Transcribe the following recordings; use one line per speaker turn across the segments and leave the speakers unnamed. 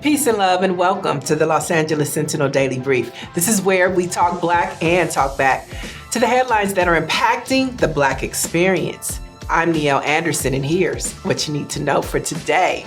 Peace and love and welcome to the Los Angeles Sentinel Daily Brief. This is where we talk Black and talk back to the headlines that are impacting the Black experience. I'm Niele Anderson, and here's what you need to know for today.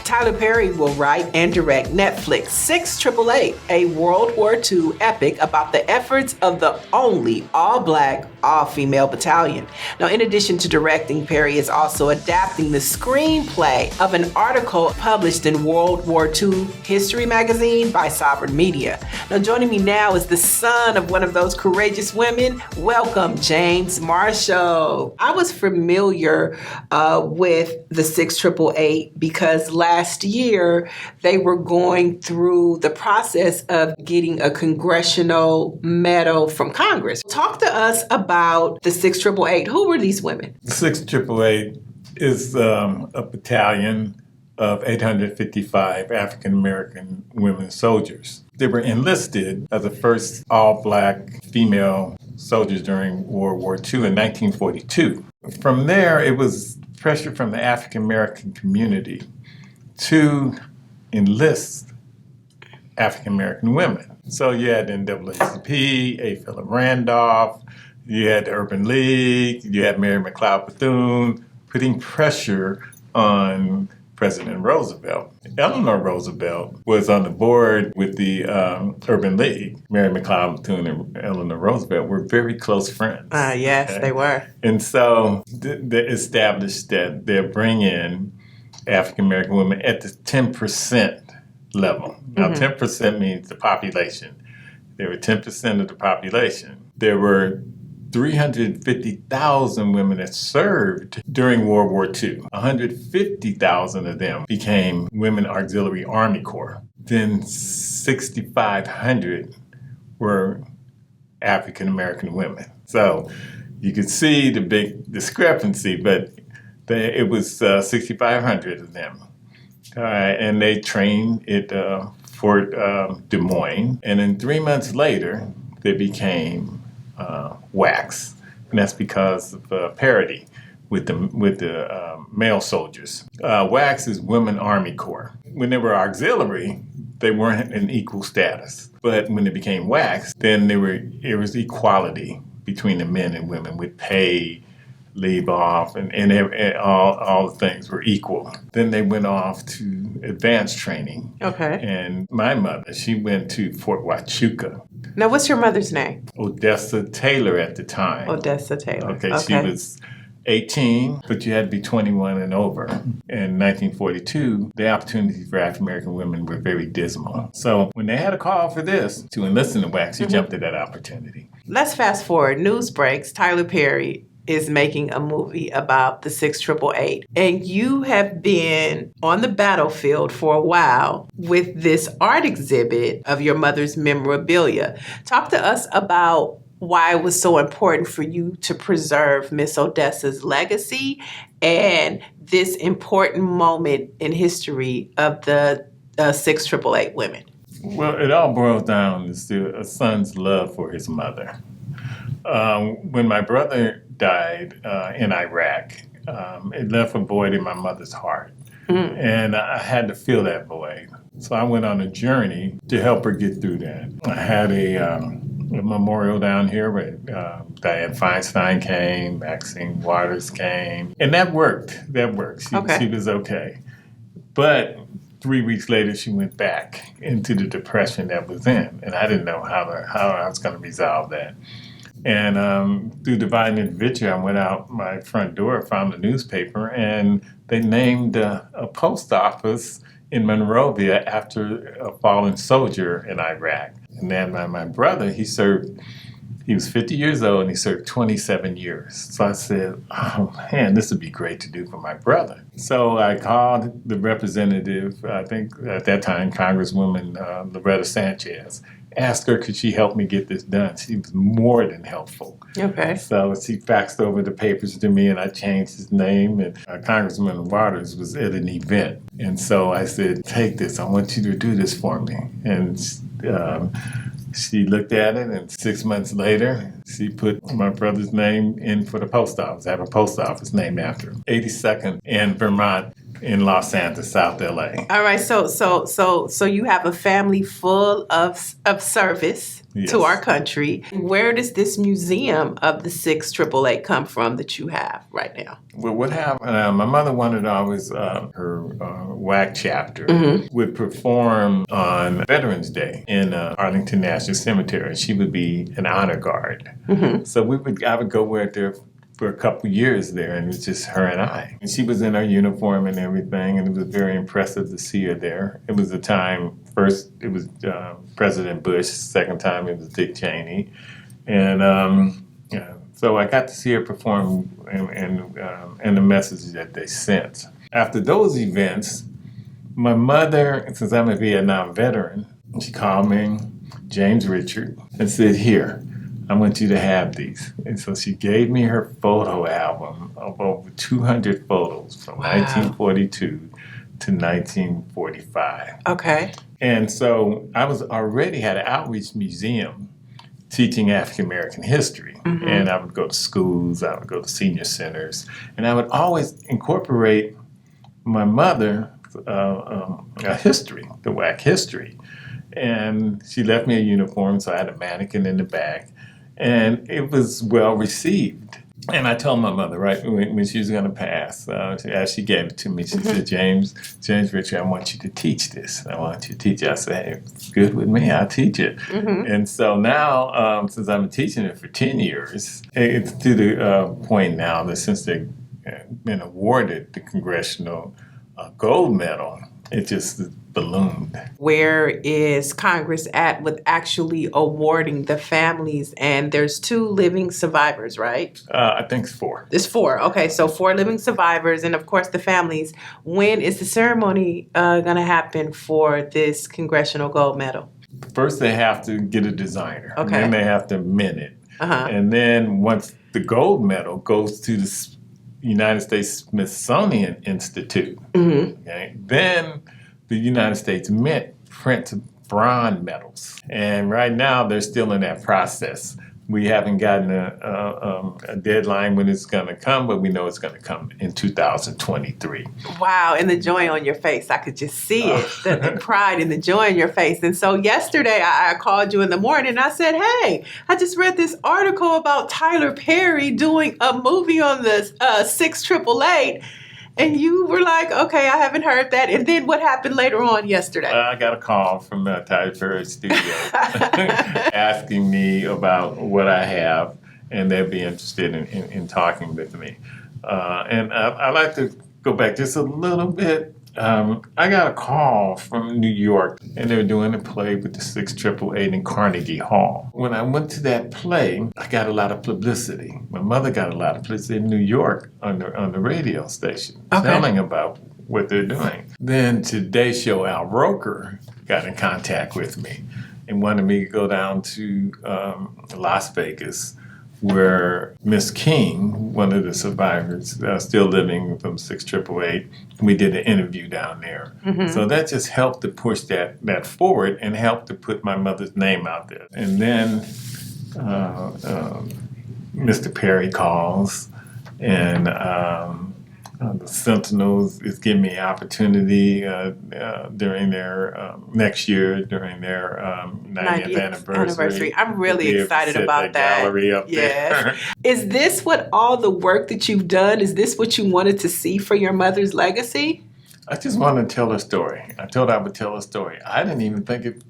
Tyler Perry will write and direct Netflix 6888, a World War II epic about the efforts of the only all-Black, all-female battalion. Now, in addition to directing, Perry is also adapting the screenplay of an article published in World War II History magazine by Sovereign Media. Now, joining me now is the son of one of those courageous women. Welcome, James Marshall. I was familiar with the 6888 because last year they were going through the process of getting a congressional medal from Congress. Talk to us about the 6888. Who were these women?
The 6888 is a battalion of 855 African American women soldiers. They were enlisted as the first all-Black female soldiers during World War II in 1942. From there, it was pressure from the African American community to enlist African American women. So you had the NAACP, A. Philip Randolph, you had the Urban League, you had Mary McLeod Bethune putting pressure on President Roosevelt. Eleanor Roosevelt was on the board with the Urban League. Mary McLeod Bethune and Eleanor Roosevelt were very close friends.
Yes, okay? They were.
And so they established that they'll bring in African American women at the 10% level. Now, 10% means the population. There were 10% of the population. There were 350,000 women that served during World War II. 150,000 of them became Women Auxiliary Army Corps. Then 6,500 were African American women. So you could see the big discrepancy, but it was 6,500 of them. And they trained at Fort Des Moines. And then 3 months later, they became WWII. And that's because of parity with the male soldiers. WWII is Women Army Corps. When they were auxiliary, they weren't in equal status. But when they became WWII, then it was equality between the men and women with pay, leave off, and all the things were equal. Then they went off to advanced training. Okay. And my mother, she went to Fort Huachuca.
Now, what's your mother's name?
Odessa Taylor at the time.
Odessa Taylor.
Okay. She was 18, but you had to be 21 and over. In 1942, the opportunities for African American women were very dismal. So when they had a call for this to enlist in the WWII, she jumped at that opportunity.
Let's fast forward. News breaks. Tyler Perry is making a movie about the 6888. And you have been on the battlefield for a while with this art exhibit of your mother's memorabilia. Talk to us about why it was so important for you to preserve Miss Odessa's legacy and this important moment in history of the 6888 women.
Well, it all boils down to a son's love for his mother. When my brother died in Iraq, it left a void in my mother's heart. And I had to fill that void. So I went on a journey to help her get through that. I had a memorial down here where Dianne Feinstein came, Maxine Waters came, and that worked. She was okay. But 3 weeks later, she went back into the depression that was in, and I didn't know how I was going to resolve that. And through divine intervention, I went out my front door, found a newspaper, and they named a post office in Monrovia after a fallen soldier in Iraq. And then my brother, he was 50 years old and he served 27 years. So I said, oh man, this would be great to do for my brother. So I called the representative, I think at that time, Congresswoman Loretta Sanchez, asked her, could she help me get this done? She was more than helpful. Okay. So she faxed over the papers to me and I changed his name. And Congressman Waters was at an event. And so I said, take this, I want you to do this for me. And She looked at it, and 6 months later, she put my brother's name in for the post office. I have a post office named after him. 82nd in Vermont, in Los Angeles, South LA.
All right, so you have a family full of service
Yes.
to our country. Where does this museum of the 6 888 come from that you have right now?
Well, what happened? My mother wanted always her WWII chapter would perform on Veterans Day in Arlington National Cemetery. She would be an honor guard, so I would go with her for a couple years there, and it was just her and I. And she was in her uniform and everything, and it was very impressive to see her there. It was the time, first it was President Bush, second time it was Dick Cheney. And so I got to see her perform and the message that they sent. After those events, my mother, since I'm a Vietnam veteran, she called me, James Richard, and said, here, I want you to have these. And so she gave me her photo album of over 200 photos from 1942 to 1945.
Okay.
And so I was already had an outreach museum teaching African American history. And I would go to schools, I would go to senior centers, and I would always incorporate my mother's history, the WWII history. And she left me a uniform, so I had a mannequin in the back. And it was well received. And I told my mother, right, when she was going to pass, as she gave it to me, she said, James Richard, I want you to teach this. I want you to teach it. I said, hey, it's good with me. I'll teach it. And so now, since I've been teaching it for 10 years, it's to the point now that since they've been awarded the Congressional Gold Medal, it just ballooned.
Where is Congress at with actually awarding the families? And there's 2 living survivors, right?
I think it's 4.
It's 4. Okay, so 4 living survivors, and of course the families. When is the ceremony going to happen for this Congressional Gold Medal?
First, they have to get a designer.
Okay.
And then they have to mint it. And then once the gold medal goes to the United States Smithsonian Institute, okay, then the United States Mint prints bronze medals. And right now, they're still in that process. We haven't gotten a deadline when it's going to come, but we know it's going to come in 2023.
Wow, and the joy on your face. I could just see it, the pride and the joy in your face. And so yesterday, I called you in the morning and I said, hey, I just read this article about Tyler Perry doing a movie on the 6 888. And you were like, okay, I haven't heard that. And then what happened later on yesterday?
I got a call from Tyler Perry's studio asking me about what I have, and they'd be interested in talking with me. And I'd like to go back just a little bit. I got a call from New York, and they were doing a play with the 6 888 in Carnegie Hall. When I went to that play, I got a lot of publicity. My mother got a lot of publicity in New York on the radio station, telling about what they're doing. Then Today Show, Al Roker got in contact with me and wanted me to go down to Las Vegas, where Miss King, one of the survivors, still living from 6 888, we did an interview down there. So that just helped to push that forward and helped to put my mother's name out there. And then Mr. Perry calls, and the Sentinel is giving me an opportunity during their next year, during their 90th anniversary.
I'm really excited about that.
Gallery up there.
Is this what all the work that you've done, is this what you wanted to see for your mother's legacy?
I just wanted to tell a story. I told her I would tell a story. I didn't even think it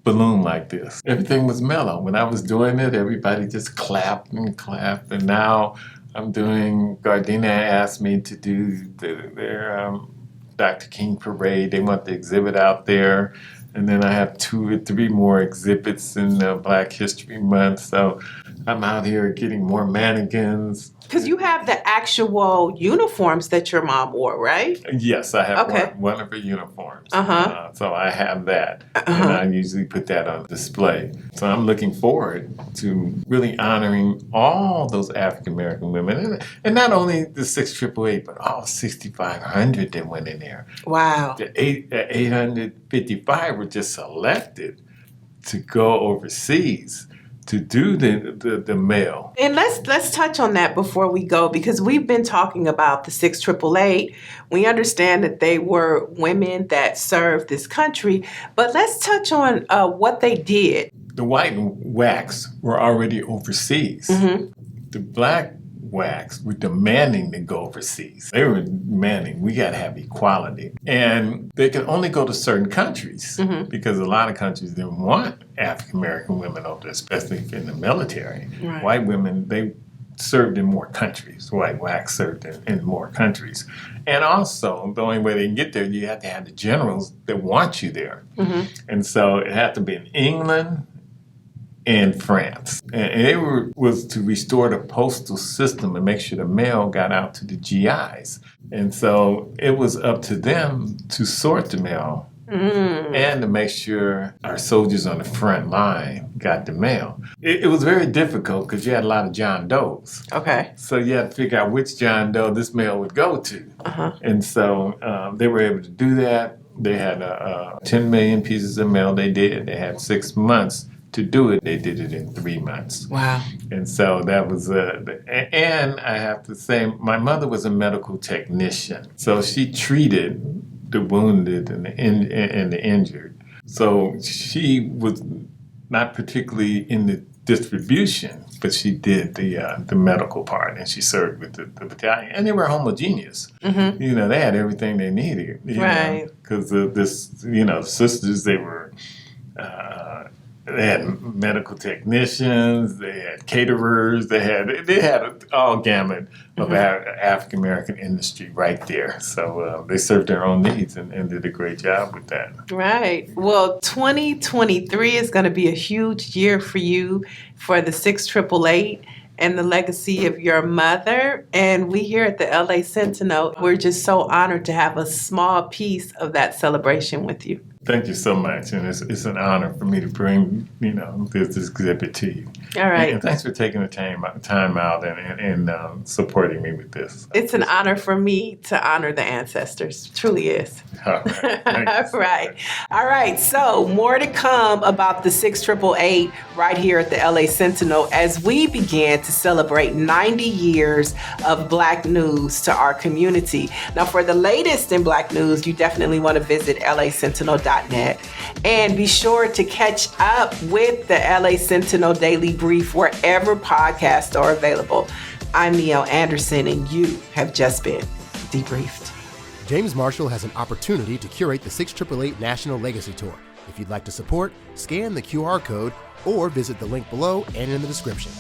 ballooned like this. Everything was mellow. When I was doing it, everybody just clapped and clapped. And now I'm doing, Gardena asked me to do their Dr. King Parade. They want the exhibit out there. And then I have 2 or 3 more exhibits in Black History Month. So I'm out here getting more mannequins.
Because you have the actual uniforms that your mom wore, right?
Yes, I have one of her uniforms. So I have that. And I usually put that on display. So I'm looking forward to really honoring all those African American women. And not only the 6 888, but all 6,500 that went in there.
Wow.
The 855 were just selected to go overseas to do the mail.
And let's touch on that before we go, because we've been talking about the 6 888. We understand that they were women that served this country, but let's touch on what they did.
The white WWIIs were already overseas. The black WWIIs were demanding to go overseas. They were demanding, we got to have equality. And they could only go to certain countries because a lot of countries didn't want African-American women over there, especially in the military.
Right.
White women, they served in more countries. White WWIIs served in more countries. And also, the only way they can get there, you have to have the generals that want you there. And so it had to be in England and France. And it was to restore the postal system and make sure the mail got out to the GIs. And so it was up to them to sort the mail and to make sure our soldiers on the front line got the mail. It was very difficult because you had a lot of John Does.
Okay.
So you had to figure out which John Doe this mail would go to. And so they were able to do that. They had 10 million pieces of mail they did. They had 6 months to do it. They did it in 3 months.
Wow.
And so that was, and I have to say, my mother was a medical technician. So she treated the wounded and the injured. So she was not particularly in the distribution, but she did the medical part, and she served with the battalion. And they were homogeneous. You know, they had everything they needed.
Right.
Because sisters, they were... they had medical technicians, they had caterers, they had all gamut of African American industry right there. So they served their own needs and did a great job with that.
Right. Well, 2023 is going to be a huge year for you, for the 6 888 and the legacy of your mother. And we here at the LA Sentinel, we're just so honored to have a small piece of that celebration with you.
Thank you so much, and it's an honor for me to bring this exhibit to you.
All right.
And thanks for taking the time out and supporting me with this.
It's an honor for me to honor the ancestors. Truly is.
All right.
Right. All right. So more to come about the 6 888 right here at the LA Sentinel as we begin to celebrate 90 years of Black news to our community. Now, for the latest in Black news, you definitely want to visit lasentinel.net. And be sure to catch up with the LA Sentinel Daily Brief wherever podcasts are available. I'm Niele Anderson, and you have just been debriefed.
James Marshall has an opportunity to curate the 6 888 National Legacy Tour. If you'd like to support, scan the QR code or visit the link below and in the description.